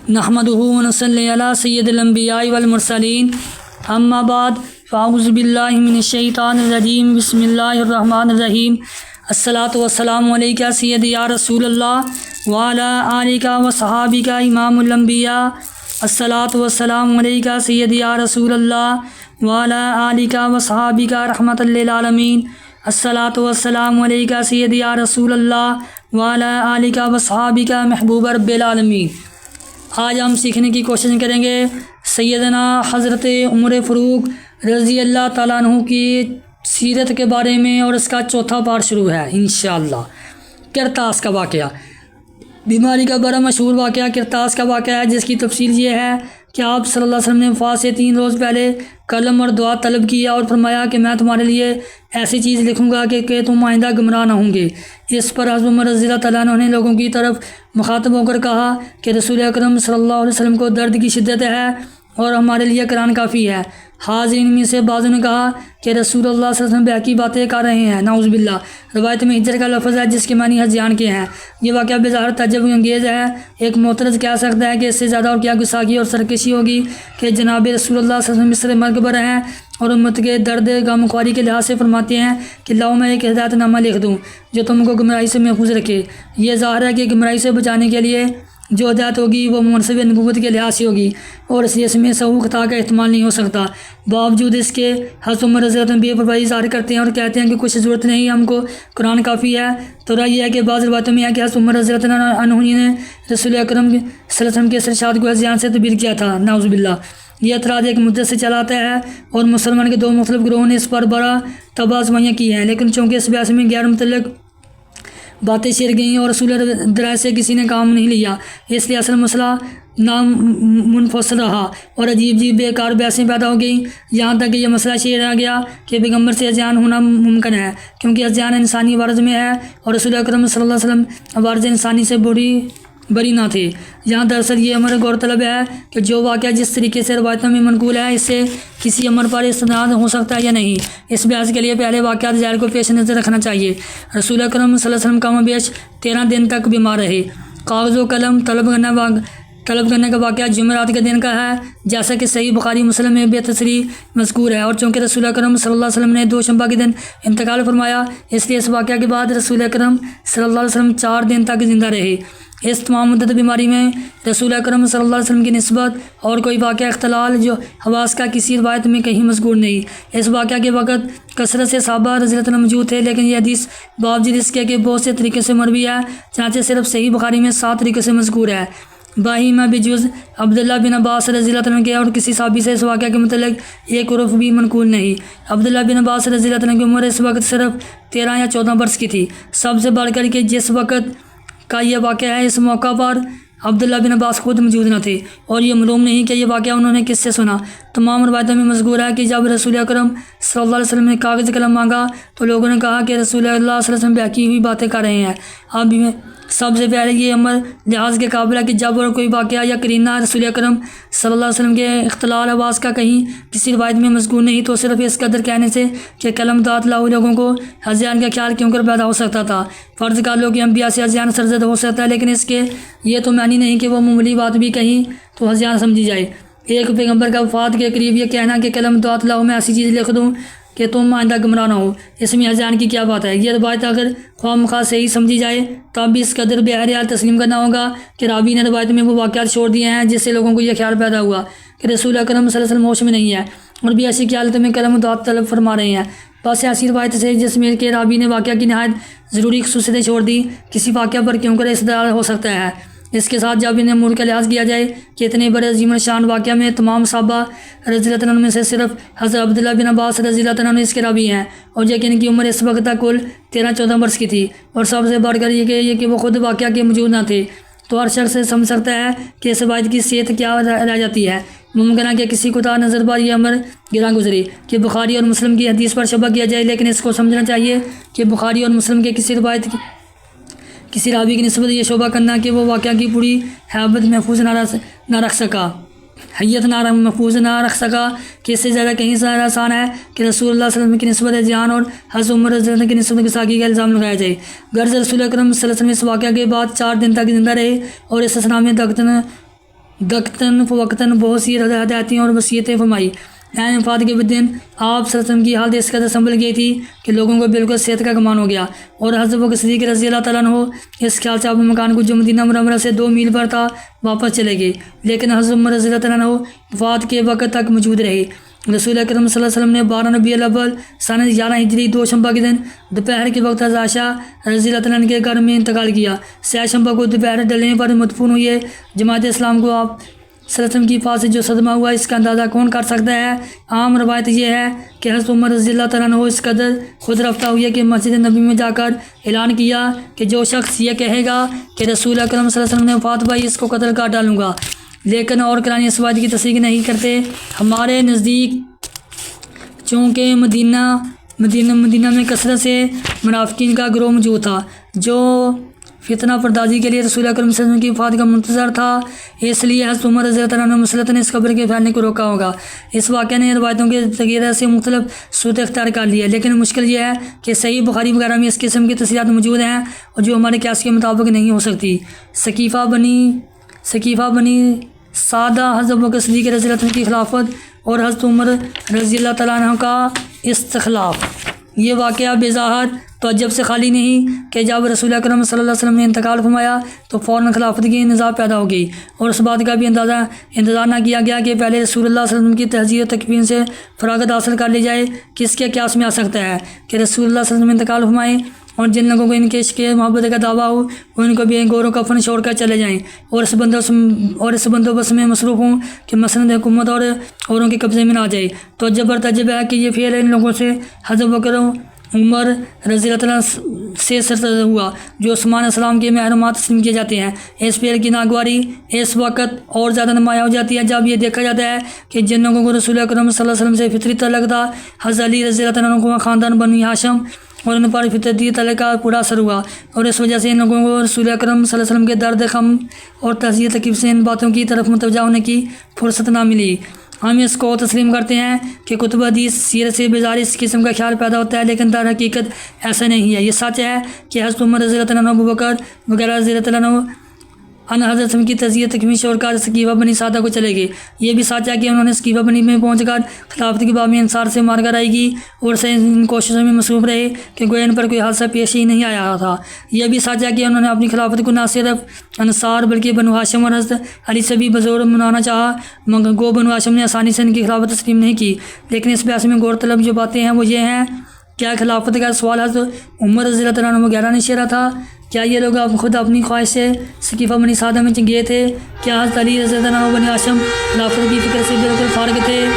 نحمدہ ونصلی علی سید الانبیاء والمرسلین اما بعد فاعوذ باللہ من الشیطان الرجیم بسم اللہ الرحمن الرحیم الصلاۃ والسلام علیکہ سید یا رسول اللہ وعلی آلکہ وصحابکہ امام الانبیاء الصلاۃ والسلام علیکہ سید یا رسول اللہ وعلی آلکہ وصحابکہ رحمۃ للعالمین الصلاۃ والسلام علیکہ سید یا رسول اللہ وعلی آلکہ وصحابکہ محبوب رب العالمین۔ آج ہم سیکھنے کی کوشش کریں گے سیدنا حضرت عمر فاروق رضی اللہ تعالیٰ عنہ کی سیرت کے بارے میں، اور اس کا چوتھا پارٹ شروع ہے انشاءاللہ۔ کرتاس کا واقعہ، بیماری کا بڑا مشہور واقعہ کرتاس کا واقعہ ہے، جس کی تفصیل یہ ہے کہ آپ صلی اللہ علیہ وسلم نے وفات سے 3 روز پہلے کلم اور دعا طلب کیا اور فرمایا کہ میں تمہارے لیے ایسی چیز لکھوں گا کہ تم آئندہ گمراہ نہ ہوں گے۔ اس پر حضرت عمر رضی اللہ تعالیٰ عنہ نے لوگوں کی طرف مخاطب ہو کر کہا کہ رسول اکرم صلی اللہ علیہ وسلم کو درد کی شدت ہے اور ہمارے لیے قرآن کافی ہے۔ حاضرین میں سے بعضوں نے کہا کہ رسول اللہ صلی اللہ علیہ وسلم بے کی باتیں کر رہے ہیں، نعوذ باللہ۔ روایت میں ہجر کا لفظ ہے جس کے معنی ہذیان کے ہیں۔ یہ واقعہ بظاہر تعجب انگیز ہے۔ ایک معترض کہہ سکتا ہے کہ اس سے زیادہ اور کیا گستاخی اور سرکشی ہوگی کہ جناب رسول اللہ صلی اللہ علیہ وسلم مصر مرگ پر ہیں اور امت کے درد غم خواری کے لحاظ سے فرماتے ہیں کہ لاؤ میں ایک ہدایت نامہ لکھ دوں جو تم کو گمراہی سے محفوظ رکھے۔ یہ ظاہر ہے کہ گمراہی سے بچانے کے لیے جو ہدایت ہوگی وہ منصب نبوت کے لحاظ سے ہوگی، اور اس لیے اس میں سہو خطا کا احتمال نہیں ہو سکتا۔ باوجود اس کے حضرت عمر رضی اللہ عنہ بے پرواہی ظاہر کرتے ہیں اور کہتے ہیں کہ کچھ ضرورت نہیں، ہم کو قرآن کافی ہے۔ تو رائے یہ ہے کہ بعض روایتوں میں ہے کہ حضرت عمر رضی اللہ عنہ نے رسول اکرم صلی اللہ علیہ وسلم کے ارشاد کو ہذیان سے تعبیر کیا تھا، نعوذ باللہ۔ یہ اعتراض ایک مدت سے چلاتا ہے اور مسلمان کے 2 مختلف گروہوں نے اس پر بڑا تباہ آزمائیاں کی ہیں، لیکن چونکہ اس بحث میں غیر متعلق باتیں چھڑ گئیں اور رسول درائے سے کسی نے کام نہیں لیا، اس لیے اصل مسئلہ نام منفصل رہا اور عجیب بیکار بحثیں پیدا ہو گئیں، یہاں تک کہ یہ مسئلہ چھیڑا گیا کہ پیغمبر سے ہذیان ہونا ممکن ہے کیونکہ ہذیان انسانی عوارض میں ہے اور رسول اکرم صلی اللہ علیہ وسلم عوارض انسانی سے بری نہ تھے۔ یہاں دراصل یہ امر غور طلب ہے کہ جو واقعہ جس طریقے سے روایتوں میں منقول ہے اس سے کسی امر پر استناد ہو سکتا ہے یا نہیں۔ اس بحث کے لیے پہلے واقعات ظاہر کو پیش نظر رکھنا چاہیے۔ رسول اکرم صلی اللہ علیہ وسلم کم و بیش 13 دن تک بیمار رہے۔ کاغذ و قلم طلب کرنے کا واقعہ جمعرات کے دن کا ہے، جیسا کہ صحیح بخاری مسلم میں بے تصریح مذکور ہے، اور چونکہ رسول اکرم صلی اللہ علیہ وسلم نے دوشنبہ کے دن انتقال فرمایا، اس لیے اس واقعہ کے بعد رسول اکرم صلی اللہ علیہ وسلم 4 دن تک زندہ رہے۔ اس تمام مدت بیماری میں رسول اکرم صلی اللہ علیہ وسلم کی نسبت اور کوئی واقعہ اختلال جو حواس کا کسی روایت میں کہیں مذکور نہیں۔ اس واقعہ کے وقت کثرت سے صحابہ رضی اللہ عنہ موجود تھے، لیکن یہ حدیث باوجود اس کے کہ بہت سے طریقے سے مروی ہے، چنانچہ صرف صحیح بخاری میں 7 طریقے سے مذکور ہے۔ باہی میں بجز عبداللہ بن عباس رضی اللہ عنہ کے اور کسی صحابی سے اس واقعہ کے متعلق ایک عرف بھی منقول نہیں۔ عبداللہ بن عباس رضی اللہ عنہ کی عمر اس وقت صرف 13 یا 14 برس کی تھی۔ سب سے بڑھ کر کے جس وقت کا یہ واقعہ ہے، اس موقع پر عبداللہ بن عباس خود موجود نہ تھے، اور یہ معلوم نہیں کہ یہ واقعہ انہوں نے کس سے سنا۔ تمام روایتوں میں مذکور ہے کہ جب رسول اکرم صلی اللہ علیہ وسلم نے کاغذ قلم مانگا تو لوگوں نے کہا کہ رسول اللہ صلی اللہ علیہ وسلم بہکی ہوئی باتیں کر رہے ہیں۔ اب سب سے پہلے یہ امر لحاظ کے قابل ہے کہ جب اور کوئی واقعہ یا قرینہ رسول اکرم صلی اللہ علیہ وسلم کے اختلال آواز کا کہیں کسی روایت میں مذکور نہیں، تو صرف اس قدر کہنے سے کہ قلم دات لاؤ لوگوں کو ہذیان کا خیال کیوں کر پیدا ہو سکتا تھا۔ فرض کر لو کہ انبیاء سے ہذیان سرزد ہو سکتا ہے، لیکن اس کے یہ تو معنی نہیں کہ وہ معمولی بات بھی کہیں تو ہذیان سمجھی جائے۔ ایک پیغمبر کا وفات کے قریب یہ کہنا کہ قلم دات لاؤ میں ایسی چیز لکھ دوں کہ تم آئندہ گمراہ نہ ہو، اس میں ہذیان کی کیا بات ہے؟ یہ روایت اگر خواہ مخواہ صحیح سمجھی جائے تب بھی اس قدر بہرحال تسلیم کرنا ہوگا کہ راوی نے روایت میں وہ واقعات چھوڑ دیے ہیں جس سے لوگوں کو یہ خیال پیدا ہوا کہ رسول اکرم صلی اللہ علیہ وسلم ہوش میں نہیں ہے اور بھی ایسی کی حالت میں قلم دعات طلب فرما رہے ہیں۔ بس ایسی روایت سے جس میں کہ راوی نے واقعہ کی نہایت ضروری خصوصیتیں چھوڑ دی، کسی واقعہ پر کیوں کر استدلال ہو سکتا ہے۔ اس کے ساتھ جب انہیں امور کا لحاظ کیا جائے کہ اتنے بڑے عظیم الشان واقعہ میں تمام صحابہ رضی اللہ عنہ میں سے صرف حضرت عبداللہ بن عباس رضی اللہ عنہ اس کے راوی ہیں، اور یہ ان کی عمر اس وقت تک کل 13-14 برس کی تھی، اور سب سے بڑھ کر یہ کہ وہ خود واقعہ کے موجود نہ تھے، تو ہر شخص سمجھ سکتا ہے کہ اس روایت کی صحت کیا رہ جاتی ہے۔ ممکن ہے کہ کسی کوتاہ نظر پر یہ امر گراں گزرے کہ بخاری اور مسلم کی حدیث پر شبہ کیا جائے، لیکن اس کو سمجھنا چاہیے کہ بخاری اور مسلم کے کسی روایت کسی راوی کی نسبت یہ شعبہ کرنا کہ وہ واقعہ کی پوری حیبت محفوظ نہ رکھ سکا کہ اس سے زیادہ کہیں زیادہ آسان ہے کہ رسول اللہ صلی اللہ علیہ وسلم کی نسبت جان اور حضرت عمر رضی اللہ عنہ کی نسبت گستاخی کا الزام لگایا جائے۔ غرض رسول اکرم صلی اللہ علیہ وسلم اس واقعہ کے بعد 4 دن تک زندہ رہے اور اس اسنا میں دقتاً فوقتاً بہت سی ہدایتیں اور وصیتیں فرمائی۔ وفات کے دن آپ صلی اللہ علیہ وسلم کی حالت اس قدر سنبھل گئی تھی کہ لوگوں کو بالکل صحت کا گمان ہو گیا، اور حضرت بکر صدیق رضی اللہ تعالیٰ عنہ اس خیال سے آپ مکان کو جو مدینہ منورہ سے 2 میل پر تھا واپس چلے گئے، لیکن حضرت عمر رضی اللہ تعالیٰ عنہ وفات کے وقت تک موجود رہے۔ رسول اکرم صلی اللہ علیہ وسلم نے 12 ربیع الاول سنہ 11 ہجری دوشنبہ کے دن دوپہر کے وقت حضرت عائشہ رضی اللہ تعالیٰ عنہ کے گھر میں انتقال کیا۔ سہ شنبہ کو دوپہر ڈلنے پر مدفون ہوئے۔ جماعت اسلام کو آپ صلی اللہ علیہ وسلم کی وفات سے جو صدمہ ہوا اس کا اندازہ کون کر سکتا ہے؟ عام روایت یہ ہے کہ حضرت عمر رضی اللہ تعالیٰ عنہ اس قدر خود رفتہ ہوئے کہ مسجد نبی میں جا کر اعلان کیا کہ جو شخص یہ کہے گا کہ رسول اکرم صلی اللہ علیہ وسلم نے وفات پائی اس کو قتل کر ڈالوں گا، لیکن اور قرآن اس بات کی تصدیق نہیں کرتے۔ ہمارے نزدیک چونکہ مدینہ میں کثرت سے منافقین کا گروہ موجود تھا جو فتنہ پردازی کے لیے رسول اکرم صلی اللہ علیہ وسلم کی وفات کا منتظر تھا، اس لیے حضرت عمر رضی اللہ تعالیٰ عنہ مسلط نے اس خبر کے پھیلنے کو روکا ہوگا۔ اس واقعہ نے روایتوں کے تغیر سے مختلف صورت اختیار کر لی ہے، لیکن مشکل یہ ہے کہ صحیح بخاری وغیرہ میں اس قسم کی تفصیلات موجود ہیں اور جو ہمارے قیاس کے مطابق نہیں ہو سکتی۔ ثقیفہ بنی سعدہ حضرت بکر صدیق رضی اللہ عنہ کی خلافت اور حضرت عمر رضی اللہ تعالیٰ عنہ کا استخلاف۔ یہ واقعہ بظاہر تعجب سے خالی نہیں کہ جب رسول اکرم صلی اللہ علیہ وسلم نے انتقال فرمایا تو فوراً خلافت کی نظام پیدا ہو گئی، اور اس بات کا بھی انتظار نہ کیا گیا کہ پہلے رسول اللہ صلی اللہ علیہ وسلم کی تہذیب و تکفین سے فراغت حاصل کر لی جائے۔ کس کے قیاس میں آ سکتا ہے کہ رسول اللہ صلی اللہ علیہ وسلم انتقال فرمائے اور جن لوگوں کو ان کے عشق محبت کا دعویٰ ہو وہ ان کو بھی گور و کفن چھوڑ کر چلے جائیں اور اس بندوبست میں مصروف ہوں کہ مسند حکومت اور اوروں کے قبضے میں نہ آ جائے۔ تو جبر تجب ہے کہ یہ فعل ان لوگوں سے حضرت بکر عمر رضی اللہ تعالیٰ سے سرزد ہوا جو عثمان علیہ السلام کے محرمات تسلیم کیے جاتے ہیں۔ اس فعل کی ناگواری اس وقت اور زیادہ نمایاں ہو جاتی ہے جب یہ دیکھا جاتا ہے کہ جن لوگوں کو رسول اکرم صلی اللہ علیہ وسلم سے فطری تعلق تھا، حضرت علی رضی اللہ تعالیٰ عنہ کو خاندان بنی ہاشم اور ان پر فطرتی تعلق کا پورا اثر ہوا، اور اس وجہ سے ان لوگوں کو رسول اکرم صلی اللہ علیہ وسلم کے درد غم اور تہذیب تکلیف سے ان باتوں کی طرف متوجہ ہونے کی فرصت نہ ملی۔ ہم اس کو تسلیم کرتے ہیں کہ کتب حدیث سیرت سے بیزار اس قسم کا خیال پیدا ہوتا ہے، لیکن در حقیقت ایسا نہیں ہے۔ یہ سچ ہے کہ حضرت عمر رضی اللہ عنہ، ابو بکر وغیرہ رضی اللہ عنہ حضرت کی تزیہ تکمیل چھوڑ کر ثقیفہ بنی سعدہ کو چلے گئے۔ یہ بھی سچ ہے کہ انہوں نے ثقیفہ بنی میں پہنچ کر خلافت کے باب میں انصار سے مارکرائی کی اور سے ان کوششوں میں مصروف رہے کہ گویا ان پر کوئی حادثہ پیش ہی نہیں آیا تھا۔ یہ بھی سچ ہے کہ انہوں نے اپنی خلافت کو نہ صرف انصار بلکہ بنو ہاشم اور حضرت علی سے بھی بزور منانا چاہا، مگر گو بنو ہاشم نے آسانی سے ان کی خلافت تسلیم نہیں کی۔ لیکن اس بحث میں غور طلب جو باتیں ہیں وہ یہ ہیں: کیا خلافت کا سوال حضرت عمر رضی اللہ عنہ وغیرہ نے چھیڑا تھا؟ کیا یہ لوگ خود اپنی خواہش سے ثقیفہ بنی سعدہ میں گئے تھے؟ کیا حضرت علی رضی اللہ عنہ بنی ہاشم خلافت کی فکر سے بالکل فارغ تھے؟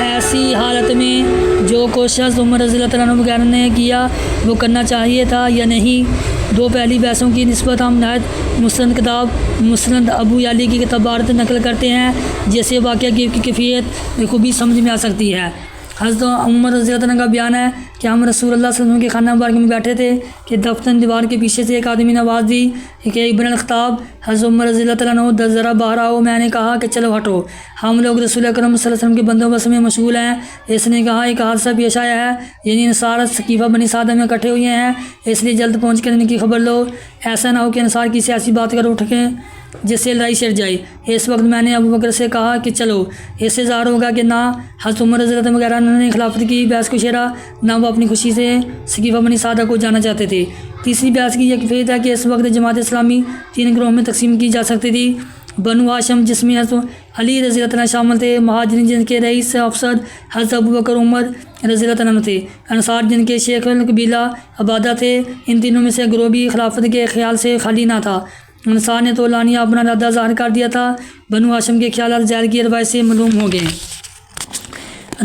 ایسی حالت میں جو کوشش عمر رضی اللہ عنہ وغیرہ نے کیا وہ کرنا چاہیے تھا یا نہیں؟ دو پہلی بحثوں کی نسبت ہم نہایت مستند کتاب مسند ابو یعلی کی کتابات نقل کرتے ہیں، جیسے واقعہ کی کیفیت بخوبی سمجھ میں آ سکتی ہے۔ حضرت عمر رضی اللہ عنہ کا بیان ہے کہ ہم رسول اللہ صلی اللہ علیہ وسلم کے خانہ مبارک میں بیٹھے تھے کہ دفتن دیوار کے پیچھے سے ایک آدمی نے آواز دی کہ ابن الخطاب، حضرت عمر رضی اللہ عنہ ذرا باہر آؤ۔ میں نے کہا کہ چلو ہٹو، ہم لوگ رسول اکرم صلی اللہ علیہ وسلم کے بندوبست میں مشغول ہیں۔ اس نے کہا ایک حادثہ پیش آیا ہے، یعنی انصار ثقیفہ بنی سعدہ میں اکٹھے ہوئے ہیں، اس لیے جلد پہنچ کر ان کی خبر لو، ایسا نہ ہو کہ انصار کسی ایسی بات کر اٹھیں جس سے لڑائی چھڑ جائے۔ اس وقت میں نے ابو بکر سے کہا کہ چلو۔ اس سے ظاہر ہوگا کہ نہ حضرت عمر رضی اللہ عنہ وغیرہ نے خلافت کی بحث کو چھیڑا، نہ وہ اپنی خوشی سے ثقیفہ بنی سعدہ کو جانا چاہتے تھے۔ تیسری بحث کی یہ کیفیت ہے کہ اس وقت جماعت اسلامی 3 گروہوں میں تقسیم کی جا سکتی تھی: بنو ہاشم جس میں حضرت علی رضی اللہ عنہ شامل تھے، مہاجرین جن کے رئیس افسر حضرت ابو بکر عمر رضی اللہ عنہ تھے، انصار جن کے شیخ القبیلہ عبادہ تھے۔ ان تینوں میں سے گروہ بھی خلافت کے خیال سے خالی نہ تھا۔ انصار نے تو لانیہ اپنا ارادہ ظاہر کر دیا تھا، بنو ہاشم کے خیالات زید کی روایت سے معلوم ہو گئے۔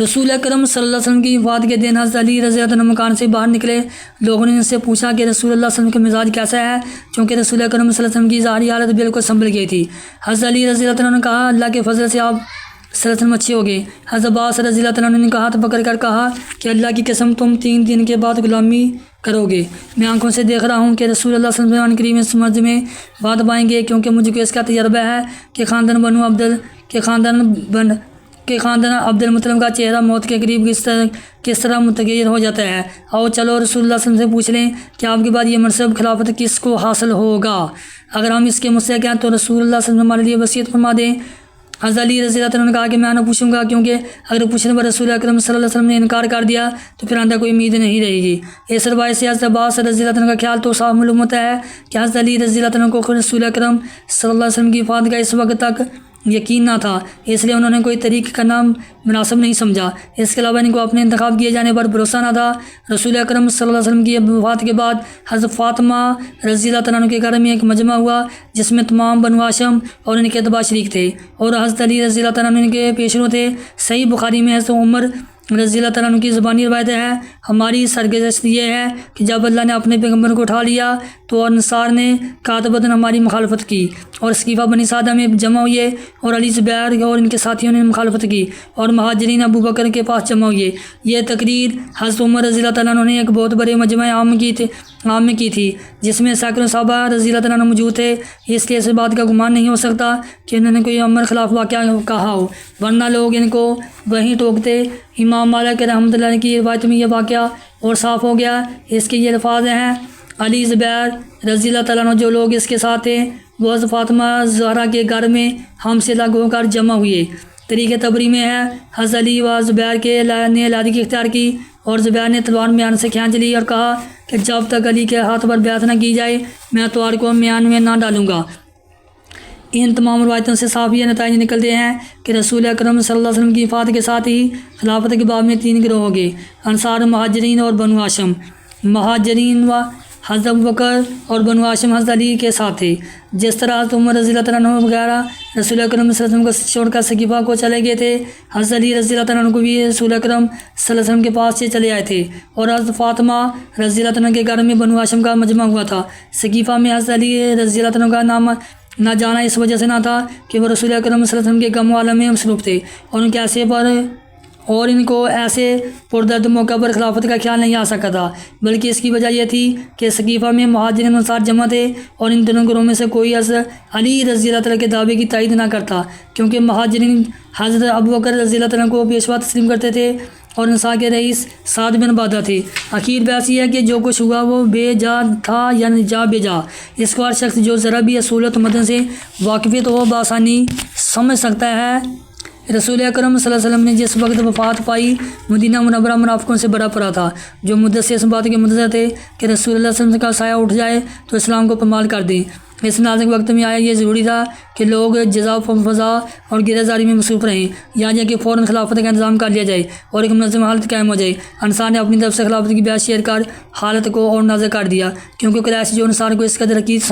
رسول اکرم صلی اللہ علیہ وسلم کی وفات کے دن حضرت علی رضی اللہ عنہ مکان سے باہر نکلے۔ لوگوں نے ان سے پوچھا کہ رسول اللہ صلی اللہ علیہ وسلم کا مزاج کیسا ہے، چونکہ رسول اکرم صلی اللہ علیہ وسلم کی ظاہری حالت بالکل سنبھل گئی تھی۔ حضرت علی رضی اللہ عنہ نے کہا اللہ کے فضل سے آپ صلی اللہ علیہ وسلم اچھے ہو گئے۔ حضرت عباس رضی اللہ عنہ نے کہا تو پکڑ کر کہا کہ اللہ کی قسم تم 3 دن کے بعد غلامی کرو گے۔ میں آنکھوں سے دیکھ رہا ہوں کہ رسول اللہ صلی اللہ علیہ وسلم کریم اس مرض میں بات پائیں گے، کیونکہ مجھے کو اس کا تجربہ ہے کہ خاندان کہ خاندان عبد المطلب کا چہرہ موت کے قریب کس طرح متغیر ہو جاتا ہے۔ اور چلو رسول اللہ صلی اللہ علیہ وسلم سے پوچھ لیں کہ آپ کے بعد یہ منصب خلافت کس کو حاصل ہوگا۔ اگر ہم اس کے مستحق ہیں تو رسول اللہ صلی اللہ علیہ وسلم ہمارے لیے وصیت فرما دیں۔ حضرت علی رضی اللہ عنہ نے کہا کہ میں نہ پوچھوں گا، کیونکہ اگر پوچھنے پر رسول اکرم صلی اللہ علیہ وسلم نے انکار کر دیا تو پھر آئندہ کوئی امید نہیں رہے گی۔ اس روایت سے حضرت عباس رضی اللہ عنہ کا خیال تو صاف معلوم ہوتا ہے کہ حضرت علی رضی اللہ عنہ کو رسول اکرم صلی اللہ علیہ وسلم کی وفات کا اس وقت تک یقین نہ تھا، اس لیے انہوں نے کوئی طریق کرنا مناسب نہیں سمجھا۔ اس کے علاوہ ان کو اپنے انتخاب کیے جانے پر بھروسہ نہ تھا۔ رسول اکرم صلی اللہ علیہ وسلم کی وفات کے بعد حضرت فاطمہ رضی اللہ عنہ کے گھر میں ایک مجمع ہوا جس میں تمام بنو ہاشم اور ان کے اتباع شریک تھے، اور حضرت علی رضی اللہ عنہ ان کے پیشرو تھے۔ صحیح بخاری میں حضرت عمر رضی اللہ عنہ کی زبانی روایت ہے، ہماری سرگزشت یہ ہے کہ جب اللہ نے اپنے پیغمبر کو اٹھا لیا تو انصار نے قاطبتاً ہماری مخالفت کی، اور سقیفہ بنی سعدہ میں جمع ہوئے، اور علی زبیر اور ان کے ساتھیوں نے مخالفت کی، اور مہاجرین ابو بکر کے پاس جمع ہوئے۔ یہ تقریر حضرت عمر رضی اللہ عنہ نے ایک بہت بڑے مجمع عام میں کی تھی، جس میں سینکڑوں صحابہ رضی اللہ عنہ موجود تھے۔ اس لیے اس بات کا گمان نہیں ہو سکتا کہ انہوں نے کوئی عمر خلاف واقعہ کہا ہو، ورنہ لوگ ان کو وہیں ٹوکتے۔ امام مالک رحمۃ اللہ کی روایت میں یہ واقعہ اور صاف ہو گیا۔ اس کے یہ الفاظ ہیں، علی زبیر رضی اللہ عنہ جو لوگ اس کے ساتھ تھے وہ حضرت فاطمہ زہرا کے گھر میں ہم سے الگ ہو کر جمع ہوئے۔ طریق تبری میں ہے، حضرت علی و زبیر کے نے علیحدگی اختیار کی، اور زبیر نے تلوار میان سے کھینچ لی اور کہا کہ جب تک علی کے ہاتھ پر بیعت نہ کی جائے میں تلوار کو میان میں نہ ڈالوں گا۔ ان تمام روایتوں سے صاف یہ نتائج نکلتے ہیں کہ رسول اکرم صلی اللہ علیہ وسلم کی وفات کے ساتھ ہی خلافت کے باب میں 3 گروہ ہو گئے، انصار، مہاجرین اور بنو ہاشم۔ مہاجرین و حضرت ابوبکر اور بنو ہاشم حضرت علی کے ساتھ تھے، جس طرح حضرت عمر رضی اللہ عنہ وغیرہ رسول اکرم صلی اللہ علیہ وسلم کو چھوڑ کر سقیفہ کو چلے گئے تھے۔ حضرت علی رضی اللہ عنہ کو بھی رسول اکرم صلی اللہ علیہ وسلم کے پاس سے چلے آئے تھے، اور حضرت فاطمہ رضی اللہ عنہ کے گھر میں بنو ہاشم کا مجمع ہوا تھا۔ سقیفہ میں حضرت علی رضی اللہ عنہ کا نام نہ جانا اس وجہ سے نہ تھا کہ وہ رسول اکرم صلی اللہ علیہ وسلم کے غم و عالم میں مصروف تھے، اور ان کو ایسے پردرد موقع پر خلافت کا خیال نہیں آ سکا تھا، بلکہ اس کی وجہ یہ تھی کہ سقیفہ میں مہاجرین انصار جمع تھے، اور ان دونوں گروہوں میں سے کوئی حضرت علی رضی اللہ عنہ کے دعوے کی تائید نہ کرتا، کیونکہ مہاجرین حضرت ابوبکر رضی اللہ عنہ کو پیشوا تسلیم کرتے تھے اور انصار کے رئیس سعد بن عبادہ تھے۔ آخر بحث یہ ہے کہ جو کچھ ہوا وہ بے جا تھا یا جا بے جا، اس کو ہر شخص جو ذرا بھی اصولت متن سے واقفیت ہو بآسانی سمجھ سکتا ہے۔ رسول اکرم صلی اللہ علیہ وسلم نے جس وقت وفات پائی مدینہ منورہ منافقوں سے بڑا پڑا تھا، جو مدت سے اس بات کے منتظر تھے کہ رسول اللہ صلی اللہ علیہ وسلم کا سایہ اٹھ جائے تو اسلام کو پامال کر دیں۔ اس نازک وقت میں آیا یہ ضروری تھا کہ لوگ جزا و فضا اور گرہ زاری میں مصروف رہیں، یہاں کہ فوراً خلافت کا انتظام کر لیا جائے اور ایک منظم حالت قائم ہو جائے۔ انصار نے اپنی طرف سے خلافت کی بیعت شیئر کر حالت کو اور نازک کر دیا، کیونکہ قریش جو انصار کو اس قدر عقید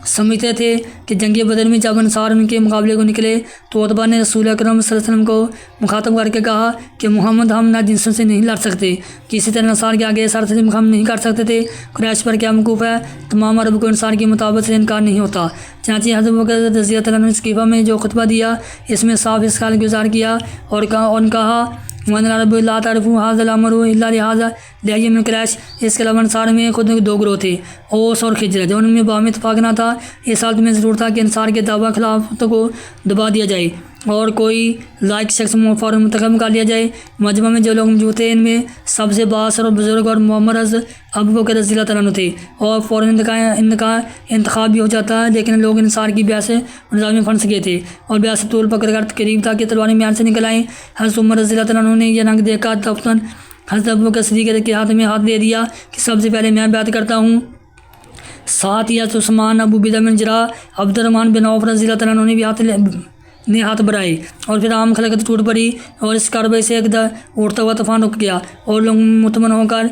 سمجھتے تھے کہ جنگ بدر میں جب انصار ان کے مقابلے کو نکلے تو عتبہ نے رسول اکرم صلی اللہ علیہ وسلم کو مخاطب کر کے کہا کہ محمد ہم نہ جنسوں سے نہیں لڑ سکتے، کسی طرح انصار کے آگے سر تسلیم ہم نہیں کر سکتے تھے۔ قریش پر کیا موقوف ہے، تمام عرب کو انصار کی مطابقت سے انکار نہیں ہوتا۔ چنانچہ حضرت ابوبکر رضی اللہ عنہ نے سقیفہ میں جو خطبہ دیا اس میں صاف اس خیال گزار کیا اور کہا وَأَنَّ الْعَرَبَ لَا تَعْرِفُ هَٰذَا الْأَمْرَ إِلَّا لِهَٰذَا مِنْ قُرَيْشٍ۔ اس کے علاوہ انصار میں خود 2 گروہ تھے، اوس اور خزرج، ان میں باہمی اتفاق نہ تھا۔ اس حالت میں ضرور تھا کہ انصار کے دعویٰ خلافت کو دبا دیا جائے اور کوئی لائق شخص فوراً منتخب کر لیا جائے۔ مجمع میں جو لوگ موجود تھے ان میں سب سے بااثر اور بزرگ اور معمر ابوبکر رضی اللہ عنہ تھے، اور فوراً ان کا انتخاب بھی ہو جاتا، لیکن لوگ انصار کی بیعت سے نظام میں پھنس گئے تھے اور بیعت سے طول پکڑ کر قریب تھا کہ تلواریں میان سے نکل آئیں۔ حضرت عمر رضی اللہ عنہ نے یہ رنگ دیکھا دفتن حضرت ابوبکر صدیق کے ہاتھ میں ہاتھ دے دیا کہ سب سے پہلے میں بیعت کرتا ہوں۔ ساتھ ہی حضرت عثمان، ابو عبیدہ بن جراح، عبد الرحمن بن عوف رضی اللہ عنہ نے ہاتھ بڑھائے، اور پھر عام خلقت ٹوٹ پڑی اور اس کارروائی سے ایک اٹھتا ہوا طوفان رک گیا اور لوگ مطمئن ہو کر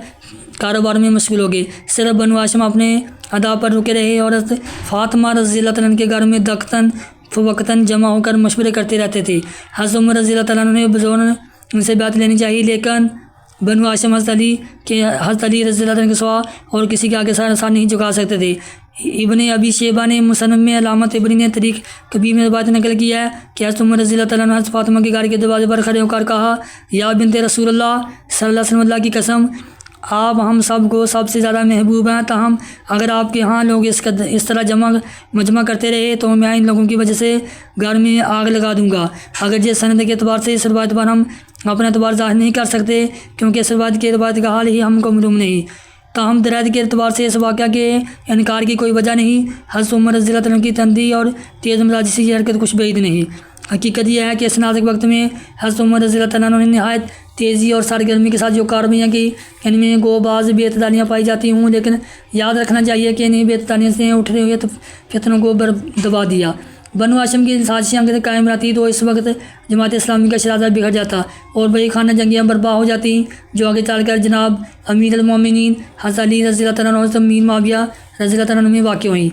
کاروبار میں مشغول ہو گئے۔ صرف بنو ہاشم اپنے ادا پر رکے رہے اور حضرت فاطمہ رضی اللہ عنہ کے گھر میں وقتاً جمع ہو کر مشورے کرتے رہتے تھے۔ حضرت عمر رضی اللہ عنہ نے بزور ان سے بیعت لینی چاہیے، لیکن بنو ہاشم حضرت علی رضی اللہ عنہ کے سوا اور کسی کے آگے سر نہیں جھکا سکتے تھے۔ ابن ابی شیبہ نے مصنف میں علامہ طبری نے طریق کبیر میں بات نقل کی ہے کہ حضرت عمر رضی اللہ عنہ حضرت فاطمہ کے گھر کے دروازے پر کھڑے ہو کر کہا، یا بنت رسول اللہ صلی اللہ علیہ وسلم، اللہ کی قسم آپ ہم سب کو سب سے زیادہ محبوب ہیں، تاہم اگر آپ کے ہاں لوگ اس طرح مجمع کرتے رہے تو میں ان لوگوں کی وجہ سے گھر میں آگ لگا دوں گا۔ اگرچہ سند کے اعتبار سے اس روایت پر ہم اپنا اعتبار ظاہر نہیں کر سکتے کیونکہ اس روایت کا حال ہی ہم کو معلوم نہیں، تاہم درایت کے اعتبار سے اس واقعہ کے انکار کی کوئی وجہ نہیں۔ حضرت عمر رضی اللہ عنہ کی تندی اور تیز مزاجی سے یہ حرکت کچھ بعید نہیں۔ حقیقت یہ ہے کہ اس نازک وقت میں حضرت عمر رضی اللہ عنہ نے نہایت تیزی اور سرگرمی کے ساتھ جو کاروائیاں کی، ان میں گو بعض بے اعتدالیاں پائی جاتی ہوں، لیکن یاد رکھنا چاہیے کہ انہیں بے اعتدالیوں سے اٹھے ہوئے فتنوں کو دبا دیا۔ بنو ہاشم کی سازشیں اگر قائم رہتی تو اس وقت جماعت اسلامی کا شرازہ بگڑ جاتا اور بڑی خانہ جنگیاں برپا ہو جاتی، جو آگے چل کر جناب امیر المومنین حضرت علی رضی اللہ عنہ اور امیر معاویہ رضی اللہ عنہ میں واقع ہوئیں۔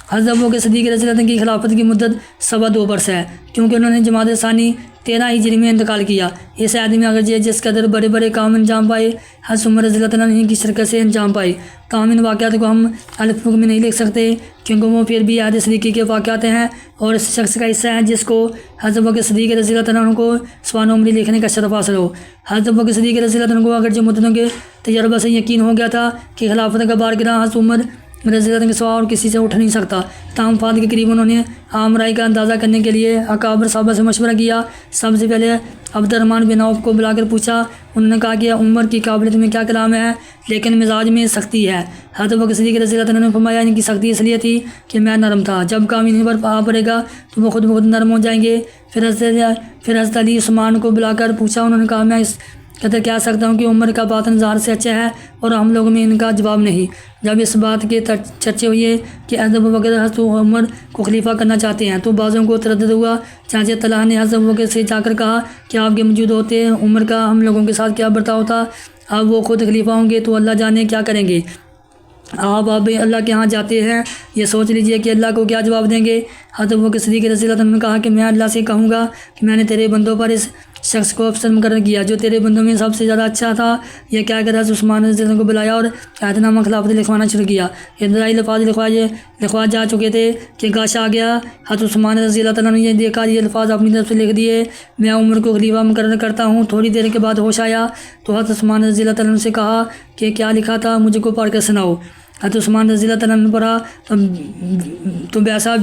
حضرت ابوبکر صدیق رضی اللہ عنہ کی خلافت کی مدت 2.25 برس ہے، کیونکہ انہوں نے جماعت ثانی 13 ہجری میں انتقال کیا۔ اس عہد میں اگرچہ جس قدر بڑے بڑے کام انجام پائے، حضرت عمر رضی اللہ عنہ کی شرکت سے انجام پائے، تاہم ان واقعات کو ہم الف میں نہیں لکھ سکتے کیونکہ وہ پھر بھی عہد صدیقی کے واقعات ہیں اور اس شخص کا حصہ ہے جس کو حضرت ابوبکر صدیق رضی اللہ عنہ کو سوانح عمری لکھنے کا شرف حاصل ہو۔ حضرت ابوبکر صدیق رضی اللہ عنہ کو اگرچہ مدتوں کے تجربہ سے یقین ہو گیا تھا کہ خلافت کا بارگراں حضرت عمر رضی اللہ عنہ کے سوا اور کسی سے اٹھ نہیں سکتا، تاہم فات کے قریب انہوں نے عام رائے کا اندازہ کرنے کے لیے اکابر صحابہ سے مشورہ کیا۔ سب سے پہلے عبد الرحمن بن عوف کو بلا کر پوچھا، انہوں نے کہا کہ عمر کی قابلیت میں کیا کلام ہے، لیکن مزاج میں سختی ہے۔ حضرت ابوبکر صدیق رضی اللہ عنہ نے فرمایا، ان کی سختی اس لیے تھی کہ میں نرم تھا، جب کام انہیں پر آ پڑے گا تو وہ خود بخود نرم ہو جائیں گے۔ پھر حضرت علی عثمان کو بلا کر پوچھا، انہوں نے کہا میں اس قدر کہہ سکتا ہوں کہ عمر کا باطن ظاہر سے اچھا ہے اور ہم لوگوں میں ان کا جواب نہیں۔ جب اس بات کے چرچے ہوئے کہ حضرت ابوبکر حضرت عمر کو خلیفہ کرنا چاہتے ہیں تو بعضوں کو تردد ہوا، چنانچہ طلحہ نے حضرت ابوبکر سے جا کر کہا کہ آپ کے موجود ہوتے عمر کا ہم لوگوں کے ساتھ کیا برتاؤ ہوتا، اب وہ خود خلیفہ ہوں گے تو اللہ جانے کیا کریں گے۔ آپ اللہ کے ہاں جاتے ہیں، یہ سوچ لیجئے کہ اللہ کو کیا جواب دیں گے۔ حضرت ابوبکر صدیق رضی اللہ عنہ نے کہا کہ میں اللہ سے کہوں گا کہ میں نے تیرے بندوں پر اس شخص کو افسر مقرر کیا جو تیرے بندوں میں سب سے زیادہ اچھا تھا۔ یہ کہہ کر حضرت عثمان رضی اللہ عنہ کو بلایا اور عہد نامہ خلافت لکھوانا شروع کیا۔ ابتدائی الفاظ لکھوا جا چکے تھے کہ گاش آ گیا۔ حضرت عثمان رضی اللہ عنہ نے یہ دیکھا یہ الفاظ اپنی طرف سے لکھ دیے، میں عمر کو خلیفہ مقرر کرتا ہوں۔ تھوڑی دیر کے بعد ہوش آیا تو حضرت عثمان رضی اللہ عنہ سے کہا کہ کیا لکھا تھا، مجھے کو پڑھ کر سناؤ۔ حضرت عثمان رضی اللہ عنہ نے پڑھا تو بیسا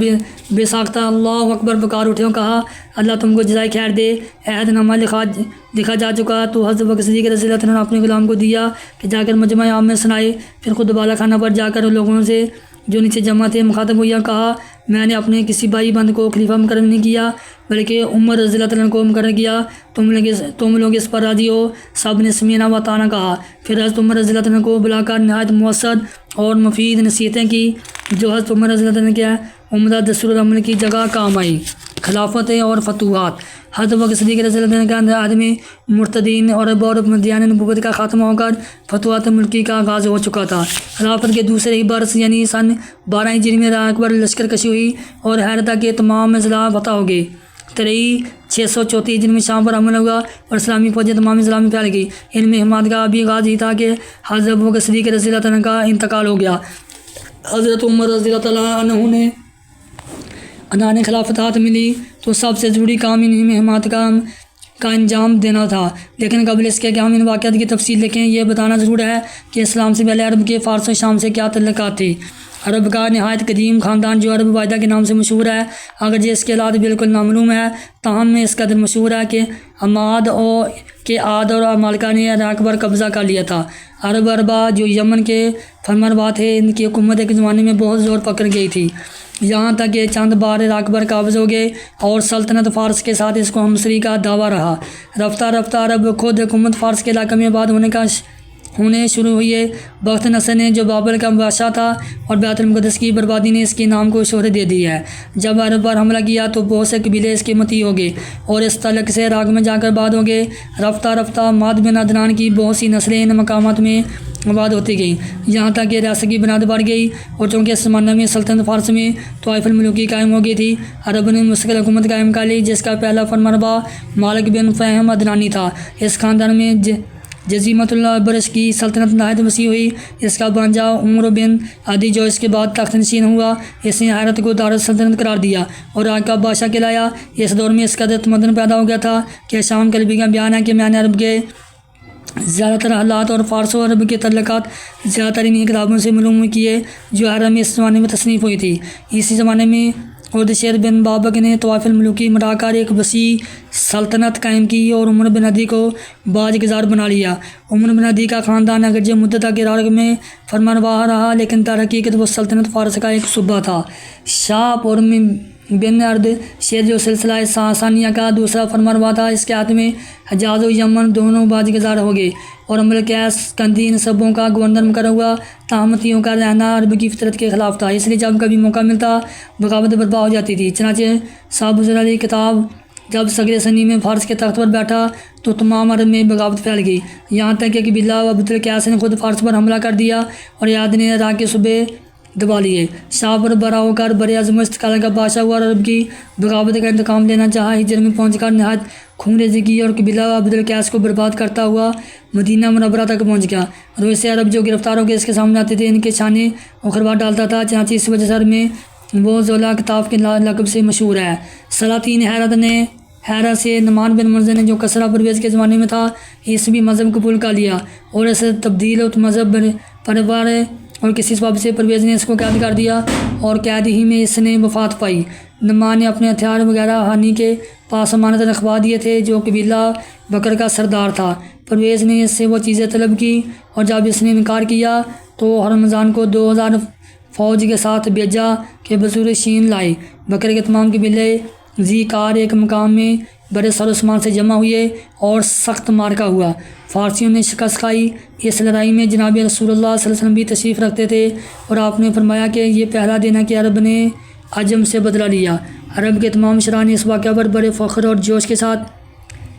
بے ساختہ اللہ اکبر پکار اٹھے اور کہا اللہ تم کو جزائے خیر دے۔ عہد نامہ لکھا جا چکا تو حضرت ابوبکر صدیق رضی اللہ عنہ نے اپنے غلام کو دیا کہ جا کر مجمع عام میں سنائے۔ پھر خود بالا خانہ پر جا کر لوگوں سے جو نیچے جمع تھے مخاطب ہوئی، کہا میں نے اپنے کسی بھائی بند کو خلیفہ مقرر نہیں کیا بلکہ عمر رضی اللہ عنہ کو مقرر کیا، تم لوگ اس پر راضی ہو؟ سب نے سمینا و طاعنا کہا۔ پھر حضرت عمر رضی اللہ عنہ کو بلا کر نہایت مؤثر اور مفید نصیحتیں کی جو حضرت عمر رضی اللہ عنہ کے عمدہ دستور العمل کی جگہ کام آئی۔ خلافت اور فتوحات۔ حضرت ابوبکر صدیق رضی اللہ عنہ کے عہد میں مرتدین اور مدعیان نبوت کا خاتمہ ہو کر فتوحات ملکی کا آغاز ہو چکا تھا۔ خلافت کے دوسرے ہی برس یعنی سن 12 ہجری میں اکبر لشکر کشی ہوئی اور حیرتہ کے تمام اضلاع فتح ہو گئے۔ 634 ہجری میں شام پر حملہ ہوا اور اسلامی فوجیں تمام اضلاع میں پھیل گئی۔ ان میں حماد کا بھی آغاز ہی تھا کہ حضرت ابوبکر صدیق رضی اللہ عنہ کا انتقال ہو گیا۔ حضرت عمر رضی اللہ عنہ نے خلافت ہاتھ ملی تو سب سے ضروری کام انہیں میں حماد کا انجام دینا تھا، لیکن قبل اس کے کہ ہم ان واقعات کی تفصیل لکھیں یہ بتانا ضرور ہے کہ اسلام سے پہلے عرب کے فارس و شام سے کیا تعلقات تھے۔ عرب کا نہایت قدیم خاندان جو عرب واحدہ کے نام سے مشہور ہے، اگرچہ اس کے حالات بالکل نامعلوم ہے، تاہم میں اس قدر مشہور ہے کہ عاد اور مالکہ نے عراق پر قبضہ کر لیا تھا۔ عرب اربا جو یمن کے فرمانروا تھے، ان کی حکومت ایک زمانے میں بہت زور پکڑ گئی تھی، یہاں تک کہ چند بار عراق پر قابض ہو گئے اور سلطنت فارس کے ساتھ اس کو ہمسری کا دعویٰ رہا۔ رفتہ رفتہ عرب خود حکومت فارس کے علاقے میں آباد ہونے شروع ہوئے۔ بخت نصر نے جو بابل کا بادشاہ تھا اور بیت المقدس کی بربادی نے اس کے نام کو شہرت دے دی ہے۔ جب عرب پر حملہ کیا تو بہت سے قبیلے اس کے مطیع ہو گئے اور اس تعلق سے عراق میں جا کر آباد ہو گئے۔ رفتہ رفتہ ماد بن عدنان کی بہت سی نسلیں ان مقامات میں آباد ہوتی گئیں، یہاں تک کہ ریاست کی بنیاد بڑھ گئی اور چونکہ اس زمانے میں سلطنت فارس میں طائف الملوکی قائم ہو گئی تھی، عرب نے مستقل حکومت قائم کر لی جس کا پہلا فرمانروا مالک بن فہم عدنانی تھا۔ اس خاندان میں جزیمت البرش کی سلطنت نہایت وسیع ہوئی۔ اس کا بانجا عمر بن عدی جو اس کے بعد تخت نشین ہوا، اس نے حیرت کو دارالسلطنت قرار دیا اور آگ کا بادشاہ کہلایا۔ اس دور میں اس قدر تمدن پیدا ہو گیا تھا کہ شام کلبی کا بیان ہے کہ میں نے عرب کے زیادہ تر حالات اور فارس و عرب کے تعلقات زیادہ تر انہیں کتابوں سے معلوم کیے جو عرب میں اس زمانے میں تصنیف ہوئی تھی۔ اسی زمانے میں اردشیر بن بابک نے طوائف الملوکی ملا کر ایک وسیع سلطنت قائم کی اور عمر بن عدی کو باج گزار بنا لیا۔ عمر بن عدی کا خاندان اگرچہ مدت تک عراق میں فرمانروا رہا، لیکن در حقیقت وہ سلطنت فارس کا ایک صوبہ تھا۔ شاہ پور بن ارد شیر جو سلسلہ ساسانیہ کا دوسرا فرمانروا تھا، اس کے ہاتھ میں حجاز و یمن دونوں باج گزار ہو گئے اور ملکیس کندین صوبوں کا گورنر مقرر ہوا۔ تاہمتیوں کا رہنا عرب کی فطرت کے خلاف تھا، اس لیے جب کبھی موقع ملتا بغاوت برپا ہو جاتی تھی۔ چنانچہ صاحب علی کتاب جب صغیر سنی میں فارس کے تخت پر بیٹھا تو تمام عرب میں بغاوت پھیل گئی، یہاں تک کہ قبیلہ عبد القیاس نے خود فارس پر حملہ کر دیا اور یاد نے عراق کے صوبے دبا لیے۔ شاہ پر برا ہو کر بر اعظم استقلال کا بادشاہ ہوا اور عرب کی بغاوت کا انتقام لینا چاہا۔ ہجر میں پہنچ کر نہایت خون ریزی کی اور قبیلہ عبد القیاس کو برباد کرتا ہوا مدینہ منورہ تک پہنچ گیا۔ روز سے عرب جو گرفتار ہو کے اس کے سامنے آتے تھے ان کے چھانے اکھڑوا ڈالتا تھا، چنانچہ اس وجہ سے عرب میں وہ ذولا کتاب کے لقب سے مشہور ہے۔ سلاطین حیرہ سے نعمان بن مرزا نے جو کسرا پرویز کے زمانے میں تھا عیسوی مذہب قبول کر لیا اور اسے تبدیل مذہب پرور اور کسی سبب سے پرویز نے اس کو قید کر دیا اور قید ہی میں اس نے وفات پائی۔ نعمان نے اپنے ہتھیار وغیرہ ہانی کے پاس امانت رکھوا دیے تھے جو قبیلہ بکر کا سردار تھا۔ پرویز نے اس سے وہ چیزیں طلب کی اور جب اس نے انکار کیا تو رمضان کو 2000 فوج کے ساتھ بھیجا کہ بزرگ شین لائے۔ بکر کے تمام قبیلے ذی کار ایک مقام میں بڑے سر و سامان سے جمع ہوئے اور سخت مارکا ہوا۔ فارسیوں نے شکست کھائی۔ اس لڑائی میں جناب رسول اللہ صلی اللہ علیہ وسلم بھی تشریف رکھتے تھے اور آپ نے فرمایا کہ یہ پہلا دن ہے کہ عرب نے عجم سے بدلہ لیا۔ عرب کے تمام شعراء نے اس واقعہ پر بڑے فخر اور جوش کے ساتھ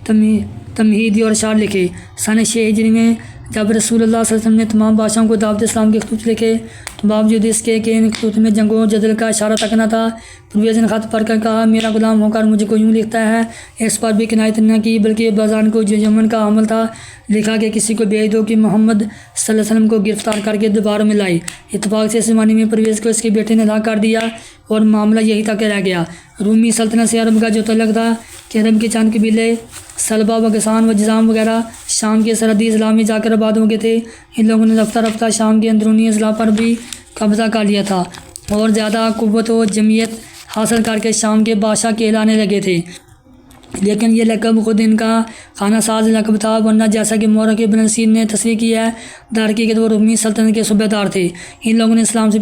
تمہیدی اور اشعار لکھے۔ سن 6 ہجری میں جب رسول اللہ صلی اللہ علیہ وسلم نے تمام بادشاہوں کو دعوت اسلام کے خطوط لکھے تو باوجود اس کے کہ ان خطوط میں جنگ و جدل کا اشارہ تک نہ تھا، پرویز نے خط پڑھ کر کہا میرا غلام ہو کر مجھے کو یوں لکھتا ہے۔ اس پر بھی کنایت نہ کی بلکہ بازان کو جو یمن کا عمل تھا لکھا کہ کسی کو بھیج دو کہ محمد صلی اللہ علیہ وسلم کو گرفتار کر کے دوبارہ میں لائے۔ اتفاق سے اس زمانے میں پرویز کو اس کے بیٹے نے ہلاک کر دیا اور معاملہ یہی تک رہ گیا۔ رومی سلطنت سے عرب کا جو تعلق تھا کہ عرب کے چند قبیلے سلبہ و غسان و جزام وغیرہ شام کے سرحدی اضلاع میں جا کر آباد ہو گئے تھے، ان لوگوں نے رفتہ رفتہ شام کے اندرونی اضلاع پر بھی قبضہ کر لیا تھا اور زیادہ قوت و جمعیت حاصل کر کے شام کے بادشاہ کہلانے لگے تھے، لیکن یہ لقب خود ان کا خانہ ساز لقب تھا، ورنہ جیسا کہ مورخ ابن اسیر نے تصریح کی ہے در حقیقت وہ رومی سلطنت کے صوبے دار تھے۔ ان لوگوں نے اسلام سے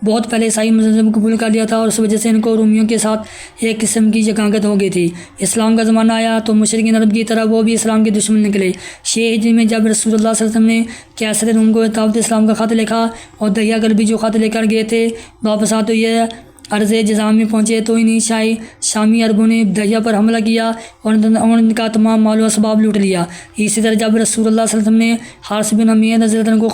بہت پہلے عیسائی مذہب قبول کر لیا تھا اور اس وجہ سے ان کو رومیوں کے ساتھ ایک قسم کی یکانگت ہو گئی تھی۔ اسلام کا زمانہ آیا تو مشرکین عرب کی طرح وہ بھی اسلام کے دشمن نکلے۔ 6 ہجری میں جب رسول اللہ صلی اللہ علیہ وسلم نے قیصر روم کو دعوت اسلام کا خط لکھا اور دہیا کلبی جو خط لے کر گئے تھے واپس آ تو یہ عرض جزام میں پہنچے تو انہیں شامی عربوں نے دہیا پر حملہ کیا اور ان کا تمام مال و اسباب لوٹ لیا۔ اسی طرح جب رسول اللہ صلی اللہ علیہ وسلم نے حارث بن عمیہ رضی اللہ عنہ کو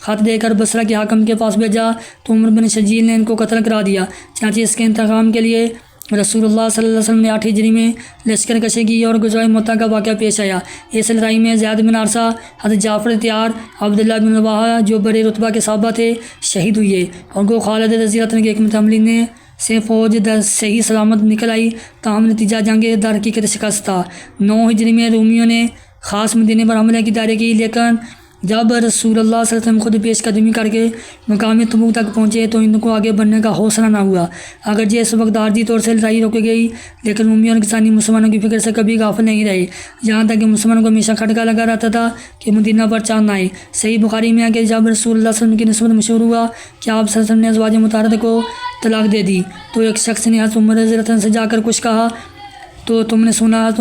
خط دے کر بصرہ کے حاکم کے پاس بھیجا تو عمر بن شجیل نے ان کو قتل کرا دیا۔ چنانچہ اس کے انتقام کے لیے رسول اللہ صلی اللہ علیہ وسلم نے 8 ہجری میں لشکر کشی کی اور غزوہ مؤتہ کا واقعہ پیش آیا۔ اس لڑائی میں زید بن حارثہ، حضرت جعفر تیار، عبداللہ بن رواحہ جو بڑے رتبہ کے صحابہ تھے شہید ہوئے اور گو خالد رضی اللہ عنہ کی حکمت عملی نے سے فوج صحیح سلامت نکل آئی، تاہم نتیجہ جنگ در حقیقت شکست تھا۔ 9 ہجری میں رومیوں نے خاص مدینے پر حملے کی تیاری کی، لیکن جب رسول اللہ صلی اللہ علیہ وسلم خود پیش قدمی کر کے مقام تبوک تک پہنچے تو ان کو آگے بڑھنے کا حوصلہ نہ ہوا۔ اگرچہ اس وقت عارضی طور سے لڑائی روکی گئی لیکن رومیوں اور کسانی مسلمانوں کی فکر سے کبھی غافل نہیں رہے، یہاں تک کہ مسلمانوں کو ہمیشہ کھٹکا لگا رہتا تھا کہ مدینہ پر چاند نہ آئے۔ صحیح بخاری میں ہے کہ جب رسول اللہ صلی اللہ علیہ وسلم کی نسبت مشہور ہوا کہ آپ صلی اللہ علیہ وسلم نے ازواج مطہرات کو طلاق دے دی تو ایک شخص نے حضرت عمر رضی اللہ عنہ سے جا کر کچھ کہا تو تم نے سنا حضرت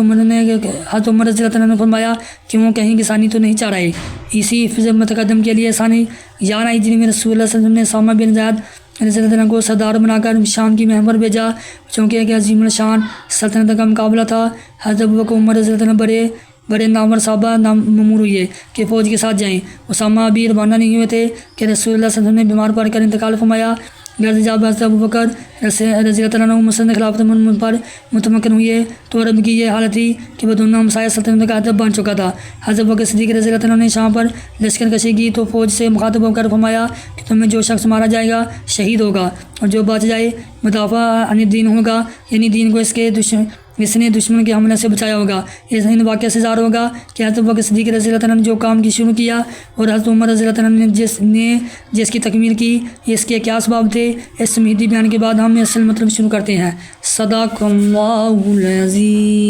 عمر رضی اللہ عنہ نے فرمایا کہ وہ کہیں کسانی تو نہیں چاہ رہے۔ اسی حفظ متقدم کے لیے ثانی 11 ہجری میں رسول اللہ صلی اللہ علیہ وسلم نے سامہ بن زید رضی اللہ عنہ کو سردار بنا کر شام کی محور بھیجا، چونکہ ایک عظیم الشان سلطنت کا مقابلہ تھا۔ حضرت ابوبکر عمر رضی اللہ عنہ بڑے نامور صحابہ مامور ہوئے کہ فوج کے ساتھ جائیں۔ اسامہ ابھی روانہ نہیں ہوئے تھے کہ رسول اللہ صلی اللہ علیہ وسلم نے بیمار پڑ کر انتقال فرمایا۔ جب حضرت ابوبکر رضی اللہ عنہ مسند خلافت پر متمکن ہوئے تو عرب کی یہ حالت تھی کہ وہ دونوں ہمسایہ سلطنت کا ہدف بن چکا تھا۔ حضرت ابوبکر صدیق رضی اللہ عنہ نے شام پر لشکر کشی کی تو فوج سے مخاطب ہو کر فرمایا کہ تمہیں جو شخص مارا جائے گا شہید ہوگا اور جو بچ جائے مدافع عن الدین ہوگا، یعنی دین کو اس کے اس نے دشمن کے حملے سے بچایا ہوگا۔ ان واقعہ سے ظاہر ہوگا کہ حضرت ابوبکر صدیق رضی اللہ عنہ نے جو کام کی شروع کیا اور حضرت عمر رضی اللہ عنہ نے جس کی تکمیل کی، اس کے کیا اسباب تھے۔ اس تمہیدی بیان کے بعد ہم اصل مطلب شروع کرتے ہیں۔ صدق اللہ العظیم۔